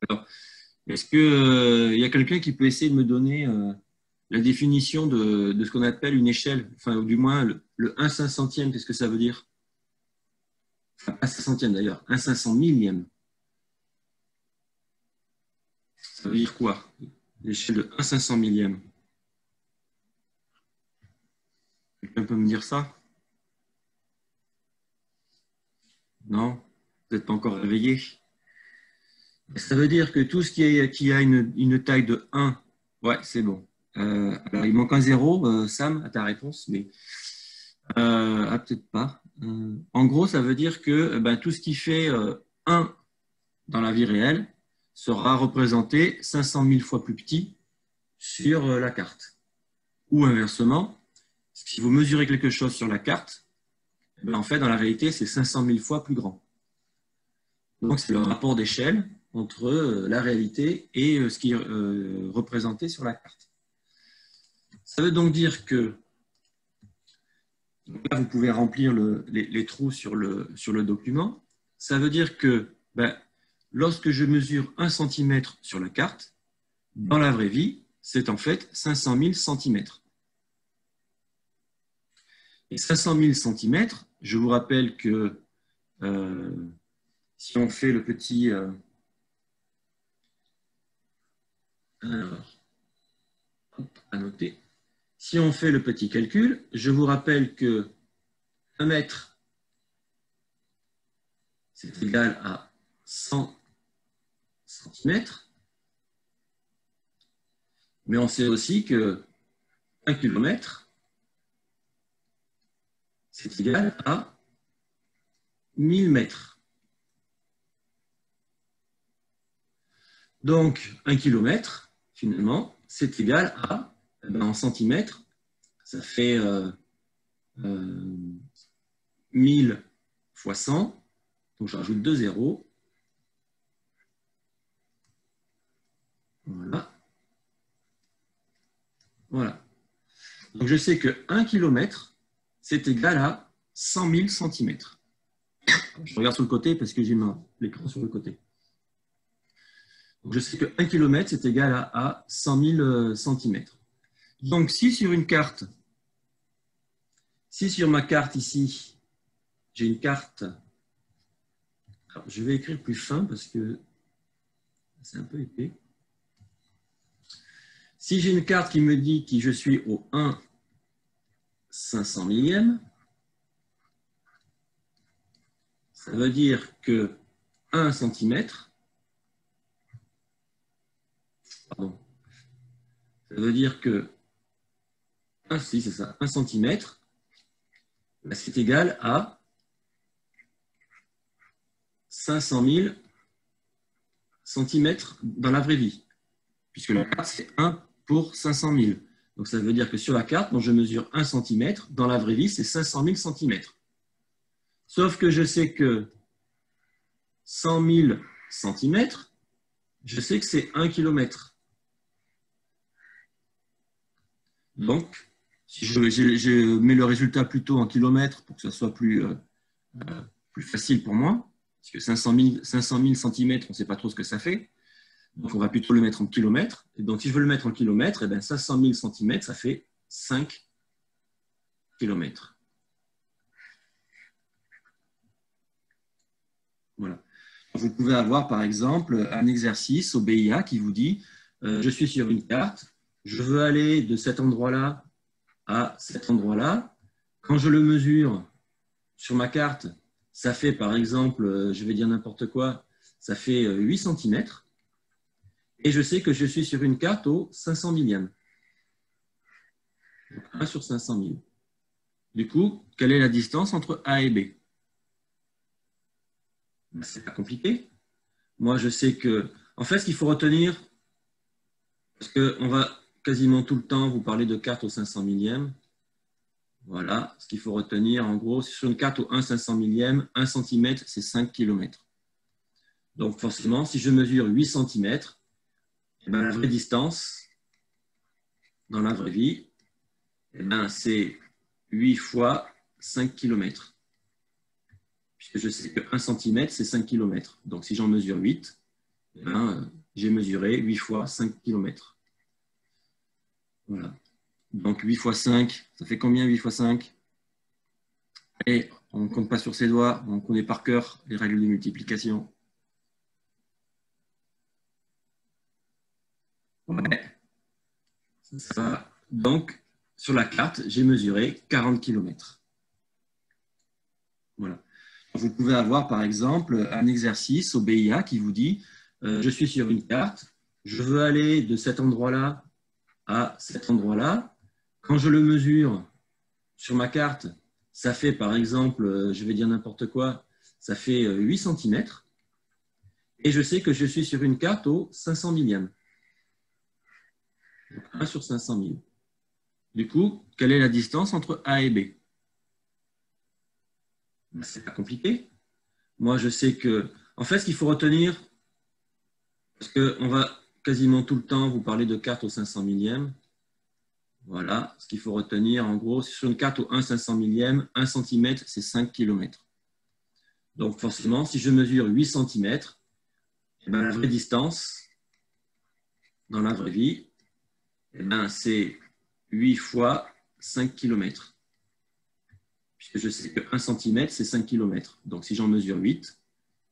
Alors, est-ce que, il y a quelqu'un qui peut essayer de me donner la définition de ce qu'on appelle une échelle, enfin, ou du moins le 1/500e, qu'est-ce que ça veut dire? Enfin, pas 500e d'ailleurs, 1/500 000e. Ça veut dire quoi? L'échelle de 1/500 000e. Quelqu'un peut me dire ça? Non? Vous n'êtes pas encore réveillé? Ça veut dire que tout ce qui a une taille de 1, ouais, c'est bon. Alors, il manque un zéro, Sam, à ta réponse, mais peut-être pas. En gros, ça veut dire que ben, tout ce qui fait 1 dans la vie réelle sera représenté 500 000 fois plus petit sur la carte. Ou inversement, si vous mesurez quelque chose sur la carte, ben, en fait, dans la réalité, c'est 500 000 fois plus grand. Donc, c'est le rapport d'échelle entre la réalité et ce qui est représenté sur la carte. Ça veut donc dire que là, vous pouvez remplir les trous sur le document. Ça veut dire que ben, lorsque je mesure 1 cm sur la carte, dans la vraie vie, c'est en fait 500 000 cm. Et 500 000 cm, je vous rappelle que si on fait le petit... alors, hop, à noter. Si on fait le petit calcul, je vous rappelle que 1 mètre, c'est égal à 100 cm. Mais on sait aussi que 1 km, c'est égal à 1000 mètres. Donc, 1 km, finalement, c'est égal à, en centimètres, ça fait 1000 fois 100. Donc, je rajoute 2 zéros. Voilà. Voilà. Donc, je sais que 1 km, c'est égal à 100 000 centimètres. Je regarde sur le côté parce que j'ai l'écran sur le côté. Donc, je sais que 1 km, c'est égal à 100 000 centimètres. Donc, si sur ma carte ici, j'ai une carte, alors, je vais écrire plus fin parce que c'est un peu épais. Si j'ai une carte qui me dit que je suis au 1/500 000e, ça veut dire que 1 cm, pardon, ça veut dire que, c'est ça, 1 cm, c'est égal à 500 000 cm dans la vraie vie, puisque la carte, c'est 1 pour 500 000. Donc, ça veut dire que sur la carte, quand je mesure 1 cm, dans la vraie vie, c'est 500 000 cm. Sauf que je sais que 100 000 cm, je sais que c'est 1 km. Donc, si je mets le résultat plutôt en kilomètres pour que ça soit plus facile pour moi, parce que 500 000 cm, on ne sait pas trop ce que ça fait. Donc, on va plutôt le mettre en kilomètres. Et donc, si je veux le mettre en kilomètres, eh bien, 500 000 cm, ça fait 5 kilomètres. Voilà. Vous pouvez avoir, par exemple, un exercice au BIA qui vous dit je suis sur une carte, je veux aller de cet endroit-là à cet endroit-là. Quand je le mesure sur ma carte, ça fait, par exemple, je vais dire n'importe quoi, ça fait 8 cm. Et je sais que je suis sur une carte au 500 millième. Donc 1 sur 500 000. Du coup, quelle est la distance entre A et B? C'est pas compliqué. Moi, je sais que... En fait, ce qu'il faut retenir, parce qu'on va quasiment tout le temps vous parler de cartes au 500 millième. Voilà, ce qu'il faut retenir, en gros, sur une carte au 1/500 millième, 1 cm, c'est 5 km. Donc, forcément, si je mesure 8 cm, eh bien, la vraie distance, dans la vraie vie, eh bien, c'est 8 fois 5 km. Puisque je sais que 1 cm, c'est 5 km. Donc, si j'en mesure 8, eh ben, j'ai mesuré 8 fois 5 km. Voilà. Donc 8 fois 5, ça fait combien 8 fois 5? Et on ne compte pas sur ses doigts, on connaît par cœur les règles de multiplication. Ouais, c'est ça. Donc, sur la carte, j'ai mesuré 40 km. Voilà. Vous pouvez avoir, par exemple, un exercice au BIA qui vous dit je suis sur une carte, je veux aller de cet endroit-là à cet endroit-là. Quand je le mesure sur ma carte, ça fait, par exemple, je vais dire n'importe quoi, ça fait 8 cm. Et je sais que je suis sur une carte au 500 millième. Donc 1 sur 500 000. Du coup, quelle est la distance entre A et B? Ben, c'est pas compliqué. Moi, je sais que, en fait, ce qu'il faut retenir, parce qu'on va quasiment tout le temps vous parler de cartes au 500 millième. Voilà, ce qu'il faut retenir, en gros, sur une carte au 1 500 millième, 1 cm, c'est 5 km. Donc, forcément, si je mesure 8 cm, eh ben, la vraie distance, dans la vraie vie, eh ben, c'est 8 fois 5 km. Puisque je sais que 1 cm, c'est 5 km. Donc, si j'en mesure 8,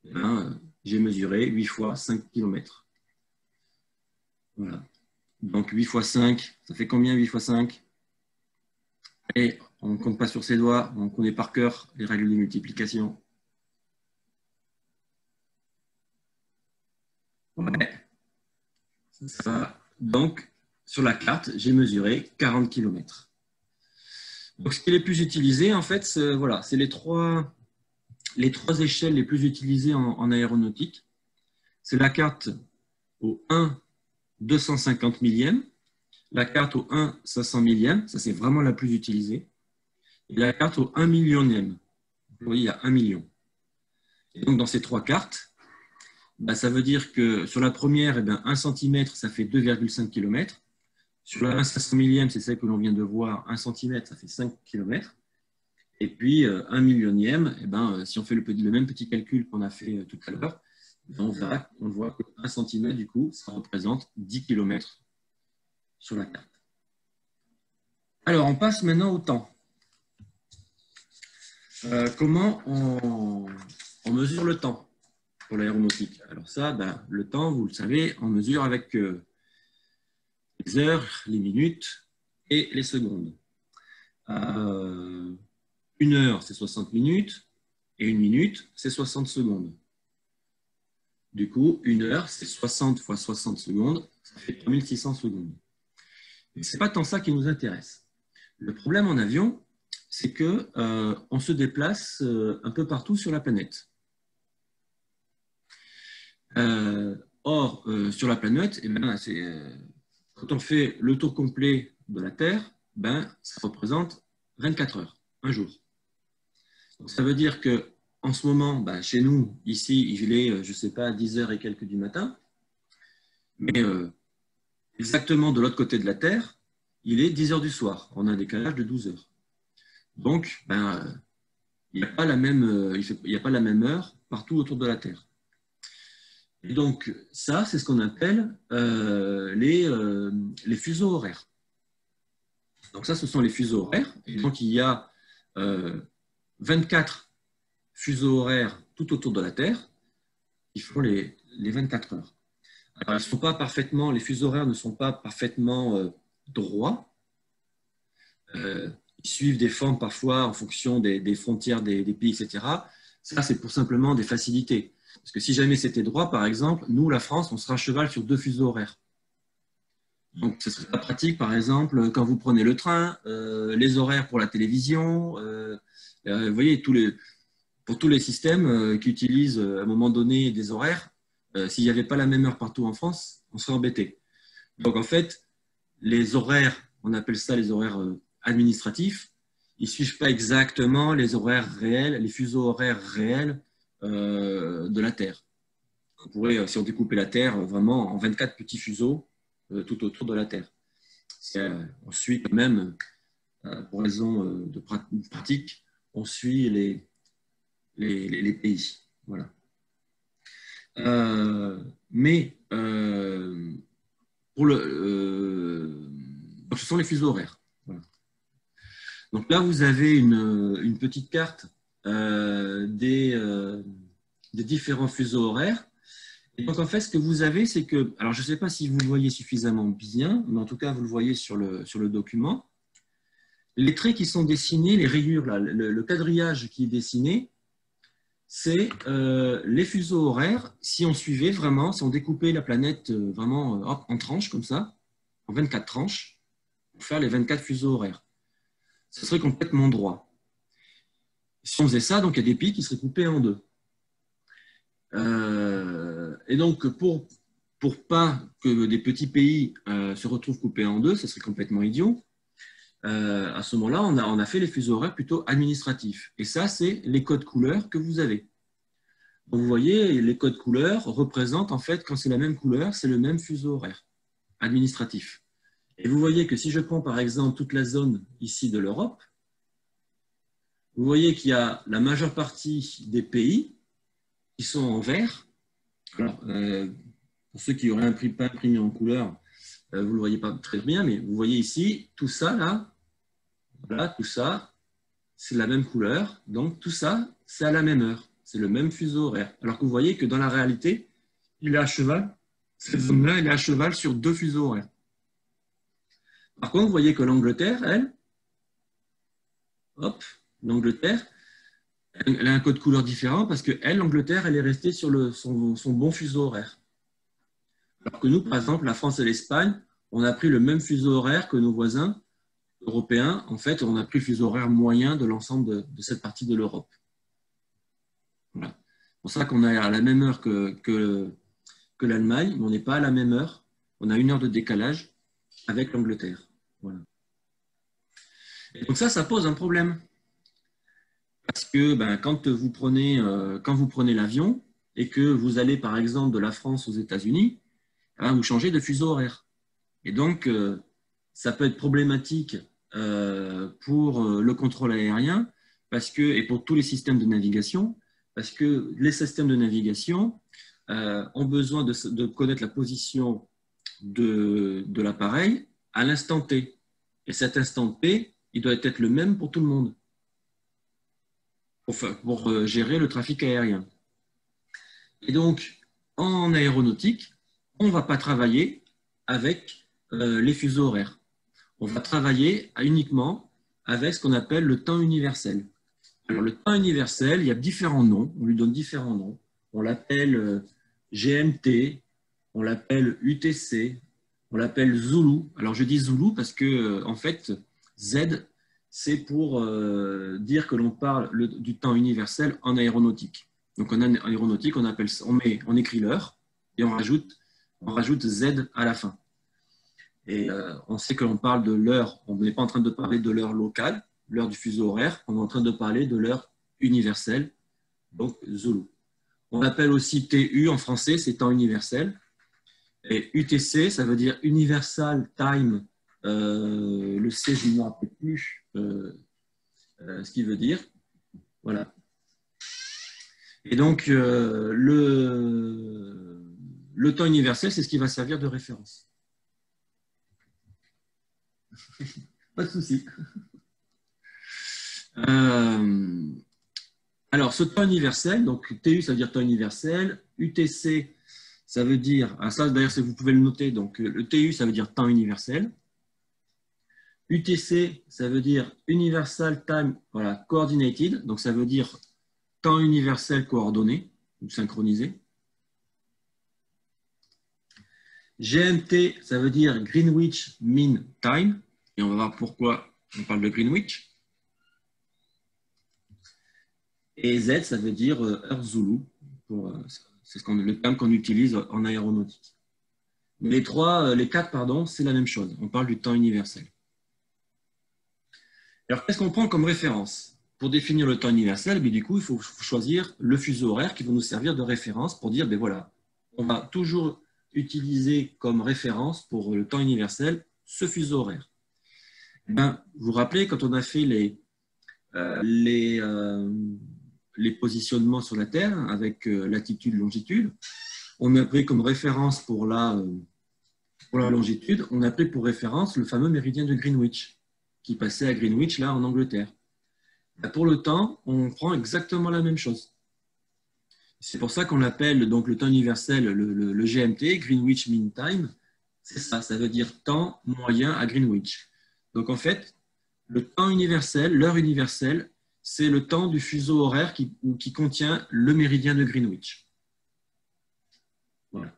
eh ben, j'ai mesuré 8 fois 5 km. Voilà. Donc 8 fois 5, ça fait combien 8 fois 5? Et on ne compte pas sur ses doigts, on connaît par cœur les règles de multiplication. Ouais, c'est ça. Donc, sur la carte, j'ai mesuré 40 km. Donc, ce qui est le plus utilisé, en fait, c'est voilà, les trois échelles les plus utilisées en aéronautique. C'est la carte au 1 250 millième, la carte au 1 500 millième, ça c'est vraiment la plus utilisée, et la carte au 1 millionième. Vous voyez, il y a 1 million. Et donc, dans ces trois cartes, bah, ça veut dire que sur la première, eh bien, 1 cm, ça fait 2,5 km. Sur la 1 500 millième, c'est celle que l'on vient de voir, 1 cm, ça fait 5 km. Et puis, 1 millionième, eh ben, si on fait le même petit calcul qu'on a fait tout à l'heure, on voit que 1 cm, du coup, ça représente 10 km sur la carte. Alors, on passe maintenant au temps. Comment on mesure le temps pour l'aéronautique? Alors ça, ben, le temps, vous le savez, on mesure avec les heures, les minutes et les secondes. Une heure, c'est 60 minutes, et une minute, c'est 60 secondes. Du coup, une heure, c'est 60 fois 60 secondes, ça fait 3600 secondes. Mais ce n'est pas tant ça qui nous intéresse. Le problème en avion, c'est qu'on se déplace un peu partout sur la planète. Or, sur la planète, eh ben, quand on fait le tour complet de la Terre, ben, ça représente 24 heures, un jour. Donc, ça veut dire que en ce moment, ben, chez nous, ici, il est, je ne sais pas, 10 heures et quelques du matin, mais exactement de l'autre côté de la Terre, il est 10 heures du soir. On a un décalage de 12 heures. Donc, ben, il n'y a pas la même, il y a pas la même heure partout autour de la Terre. Et donc, ça, c'est ce qu'on appelle les fuseaux horaires. Donc, ça, ce sont les fuseaux horaires. Et donc, il y a 24 fuseaux horaires tout autour de la Terre qui font les 24 heures. Alors, les fuseaux horaires ne sont pas parfaitement droits. Ils suivent des formes parfois en fonction des frontières des pays, etc. Ça, c'est pour simplement des facilités. Parce que si jamais c'était droit, par exemple, nous, la France, on sera à cheval sur deux fuseaux horaires. Donc, ce serait pas pratique, par exemple, quand vous prenez le train, les horaires pour la télévision, vous voyez, pour tous les systèmes qui utilisent à un moment donné des horaires, s'il n'y avait pas la même heure partout en France, on serait embêté. Donc, en fait, les horaires, on appelle ça les horaires administratifs, ils ne suivent pas exactement les horaires réels, les fuseaux horaires réels de la Terre. On pourrait, si on découpait la Terre vraiment en 24 petits fuseaux tout autour de la Terre. On suit quand même, pour raison de pratique, on suit les pays. Voilà. mais donc ce sont les fuseaux horaires. Voilà. Donc là, vous avez une petite carte des différents fuseaux horaires. Et donc, en fait, ce que vous avez, c'est que, alors je ne sais pas si vous le voyez suffisamment bien, mais en tout cas, vous le voyez sur le document. Les traits qui sont dessinés, les rayures, là, le quadrillage qui est dessiné, c'est les fuseaux horaires. Si on suivait vraiment, si on découpait la planète vraiment hop, en tranches comme ça, en 24 tranches, pour faire les 24 fuseaux horaires, ce serait complètement droit. Si on faisait ça, donc il y a des pics qui seraient coupés en deux. Et donc, pour pas que des petits pays se retrouvent coupés en deux, ce serait complètement idiot. À ce moment-là, on a fait les fuseaux horaires plutôt administratifs. Et ça, c'est les codes couleurs que vous avez. Donc, vous voyez, les codes couleurs représentent, en fait, quand c'est la même couleur, c'est le même fuseau horaire administratif. Et vous voyez que si je prends, par exemple, toute la zone ici de l'Europe, vous voyez qu'il y a la majeure partie des pays qui sont en vert. Alors, pour ceux qui n'auraient pas imprimé en couleur, vous ne le voyez pas très bien, mais vous voyez ici, tout ça, là, voilà, tout ça, c'est la même couleur. Donc, tout ça, c'est à la même heure. C'est le même fuseau horaire. Alors que vous voyez que dans la réalité, il est à cheval. Cette zone-là, elle est à cheval sur deux fuseaux horaires. Par contre, vous voyez que l'Angleterre, elle, hop, l'Angleterre, elle a un code couleur différent parce que elle, l'Angleterre, elle est restée sur son bon fuseau horaire. Alors que nous, par exemple, la France et l'Espagne, on a pris le même fuseau horaire que nos voisins européens. En fait, on a pris le fuseau horaire moyen de l'ensemble de cette partie de l'Europe. Voilà. C'est pour ça qu'on est à la même heure que l'Allemagne, mais on n'est pas à la même heure. On a une heure de décalage avec l'Angleterre. Voilà. Et donc ça pose un problème. Parce que quand vous prenez l'avion et que vous allez, par exemple, de la France aux États-Unis, vous changez de fuseau horaire. Et donc, ça peut être problématique pour le contrôle aérien et pour tous les systèmes de navigation, parce que les systèmes de navigation ont besoin de connaître la position de l'appareil à l'instant T. Et cet instant T, il doit être le même pour tout le monde, pour gérer le trafic aérien. Et donc, en aéronautique, on ne va pas travailler avec les fuseaux horaires. On va travailler uniquement avec ce qu'on appelle le temps universel. Alors, le temps universel, il y a différents noms, on lui donne différents noms. On l'appelle GMT, on l'appelle UTC, on l'appelle Zulu. Alors, je dis Zulu parce que, en fait, Z, c'est pour dire que l'on parle du temps universel en aéronautique. Donc, en aéronautique, on écrit l'heure et on rajoute Z à la fin. Et on sait que l'on parle de l'heure, on n'est pas en train de parler de l'heure locale, l'heure du fuseau horaire, on est en train de parler de l'heure universelle, donc Zulu. On appelle aussi TU en français, c'est temps universel. Et UTC, ça veut dire Universal Time. Le C, je ne me rappelle plus ce qu'il veut dire. Voilà. Et donc, le temps universel, c'est ce qui va servir de référence. Pas de souci. Alors, ce temps universel, donc TU, ça veut dire temps universel. UTC, ça veut dire, ça d'ailleurs, vous pouvez le noter, donc le TU, ça veut dire temps universel. UTC, ça veut dire Universal Time Coordinated, donc ça veut dire temps universel coordonné ou synchronisé. GMT, ça veut dire Greenwich Mean Time, et on va voir pourquoi on parle de Greenwich. Et Z, ça veut dire heure Zulu, c'est le terme qu'on utilise en aéronautique. Les quatre, c'est la même chose, on parle du temps universel. Alors, qu'est-ce qu'on prend comme référence? Pour définir le temps universel, du coup, il faut choisir le fuseau horaire qui va nous servir de référence pour dire, voilà, on va toujours utiliser comme référence pour le temps universel ce fuseau horaire. Vous vous rappelez, quand on a fait les positionnements sur la Terre avec latitude, longitude, on a pris comme référence pour la longitude, on a pris pour référence le fameux méridien de Greenwich, qui passait à Greenwich, là, en Angleterre. Pour le temps, on prend exactement la même chose. C'est pour ça qu'on appelle donc le temps universel le GMT, Greenwich Mean Time. C'est ça, ça veut dire temps moyen à Greenwich. Donc en fait, le temps universel, l'heure universelle, c'est le temps du fuseau horaire qui contient le méridien de Greenwich. Voilà.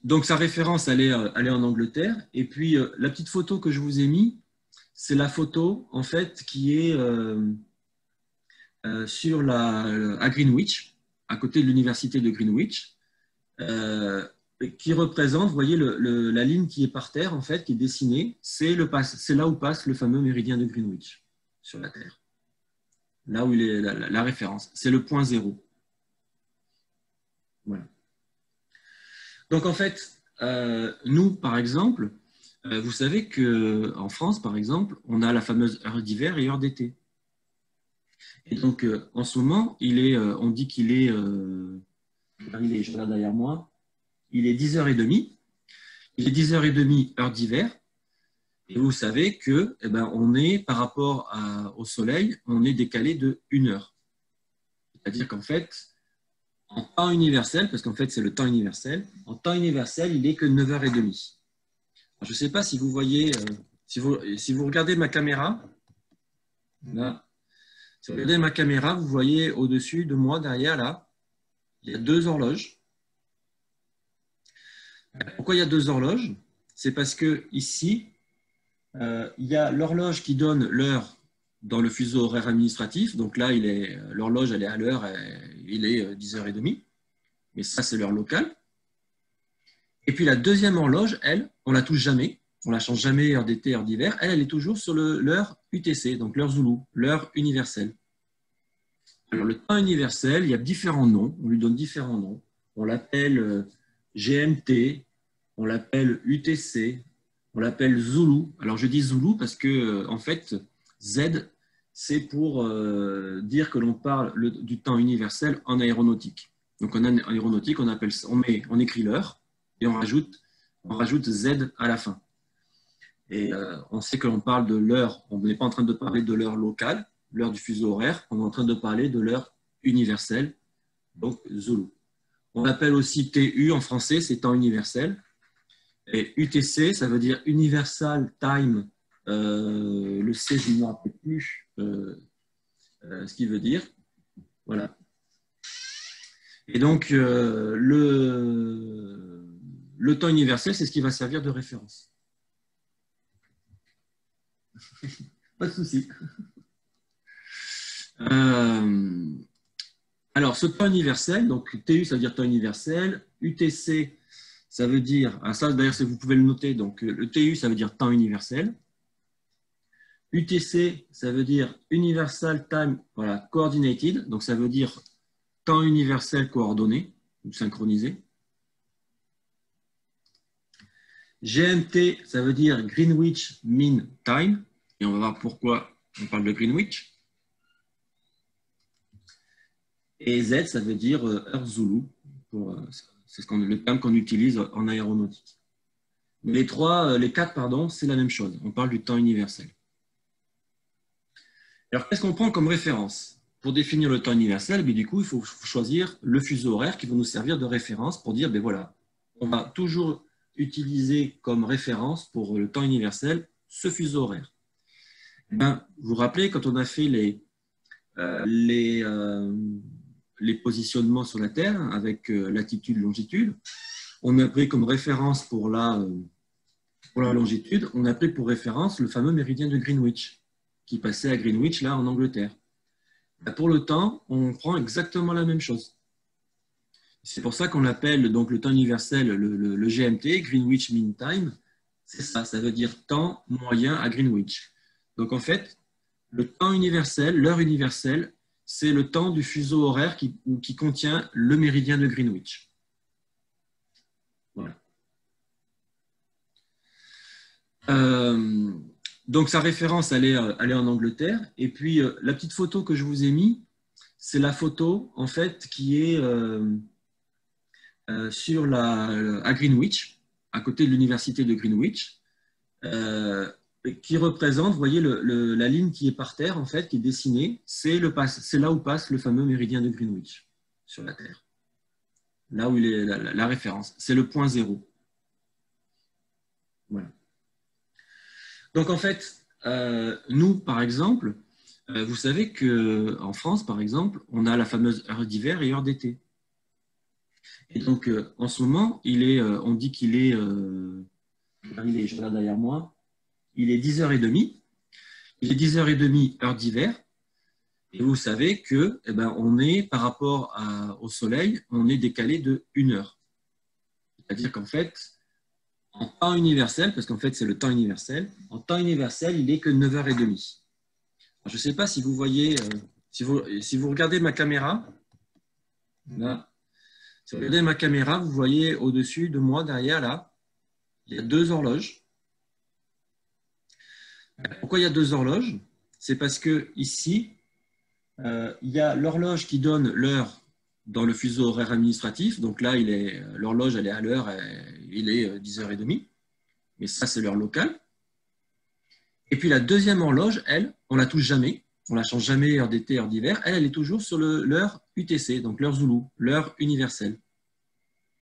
Donc sa référence, elle est en Angleterre. Et puis la petite photo que je vous ai mise, c'est la photo en fait qui est à Greenwich, à côté de l'université de Greenwich, qui représente, vous voyez, la ligne qui est par terre, en fait, qui est dessinée, c'est là où passe le fameux méridien de Greenwich sur la Terre. Là où il est la référence. C'est le point zéro. Voilà. Donc, en fait, nous, par exemple, vous savez qu'en France, par exemple, on a la fameuse heure d'hiver et heure d'été. Et donc, en ce moment, on dit qu'il est, je regarde derrière moi, il est 10h30. Il est 10h30 heure d'hiver. Et vous savez que, on est, par rapport au soleil, on est décalé de 1 heure. C'est-à-dire qu'en fait, en temps universel, parce qu'en fait, c'est le temps universel, en temps universel, il n'est que 9h30. Alors, je ne sais pas si vous voyez, si vous regardez ma caméra, là, si vous regardez ma caméra, vous voyez au-dessus de moi, derrière, là, il y a 2 horloges. Pourquoi il y a 2 horloges? C'est parce que ici, il y a l'horloge qui donne l'heure dans le fuseau horaire administratif. Donc là, l'horloge, elle est à l'heure, il est 10h30. Mais ça, c'est l'heure locale. Et puis la deuxième horloge, elle, on ne la touche jamais. On ne la change jamais, heure d'été, heure d'hiver. Elle est toujours sur l'heure UTC, donc l'heure Zoulou, l'heure universelle. Alors, le temps universel, il y a différents noms. On lui donne différents noms. On l'appelle GMT, on l'appelle UTC, on l'appelle Zoulou. Alors, je dis Zoulou parce que, en fait, Z, c'est pour dire que l'on parle du temps universel en aéronautique. Donc, en aéronautique, on écrit l'heure et on rajoute Z à la fin. Et on sait que l'on parle de l'heure, on n'est pas en train de parler de l'heure locale, l'heure du fuseau horaire, on est en train de parler de l'heure universelle, donc Zoulou. On l'appelle aussi TU en français, c'est temps universel. Et UTC, ça veut dire Universal Time. Le C, je ne me rappelle plus ce qu'il veut dire. Voilà. Et donc, le temps universel, c'est ce qui va servir de référence. Pas de souci. Alors, ce temps universel, donc TU, ça veut dire temps universel. UTC, ça veut dire, ça d'ailleurs, vous pouvez le noter, donc le TU, ça veut dire temps universel. UTC, ça veut dire Universal Time Coordinated, donc ça veut dire temps universel coordonné ou synchronisé. GMT, ça veut dire Greenwich Mean Time, et on va voir pourquoi on parle de Greenwich. Et Z, ça veut dire heure Zoulou, c'est le terme qu'on utilise en aéronautique. Les 4, c'est la même chose, on parle du temps universel. Alors, qu'est-ce qu'on prend comme référence? Pour définir le temps universel, du coup, il faut choisir le fuseau horaire qui va nous servir de référence pour dire, voilà, on va toujours utiliser comme référence pour le temps universel ce fuseau horaire. Vous vous rappelez, quand on a fait les positionnements sur la Terre avec latitude, longitude, on a pris comme référence pour la longitude, on a pris pour référence le fameux méridien de Greenwich, qui passait à Greenwich, là, en Angleterre. Pour le temps, on prend exactement la même chose. C'est pour ça qu'on appelle donc le temps universel le GMT, Greenwich Mean Time. C'est ça, ça veut dire temps moyen à Greenwich. Donc en fait, le temps universel, l'heure universelle, c'est le temps du fuseau horaire qui contient le méridien de Greenwich. Voilà. Donc sa référence, elle est en Angleterre. Et puis la petite photo que je vous ai mise, c'est la photo, en fait, qui est à Greenwich, à côté de l'université de Greenwich, qui représente, vous voyez, la ligne qui est par terre, en fait, qui est dessinée, c'est là où passe le fameux méridien de Greenwich, sur la Terre. Là où il est la référence. C'est le point zéro. Voilà. Donc, en fait, nous, par exemple, vous savez qu'en France, par exemple, on a la fameuse heure d'hiver et heure d'été. Et donc, en ce moment, on dit qu'il est, je regarde derrière moi, il est 10h30. Il est 10h30 heure d'hiver. Et vous savez que, on est, par rapport au soleil, on est décalé de 1 heure. C'est-à-dire qu'en fait, en temps universel, parce qu'en fait, c'est le temps universel, en temps universel, il n'est que 9h30. Je ne sais pas si vous voyez, si vous regardez ma caméra, là, si vous regardez ma caméra, vous voyez au-dessus de moi, derrière, là, il y a 2 horloges. Pourquoi il y a 2 horloges? C'est parce que ici, il y a l'horloge qui donne l'heure dans le fuseau horaire administratif. Donc là, l'horloge, elle est à l'heure, il est 10h30. Mais ça, c'est l'heure locale. Et puis la deuxième horloge, elle, on la touche jamais. On la change jamais heure d'été, heure d'hiver. Elle est toujours sur l'heure UTC, donc l'heure Zoulou, l'heure universelle.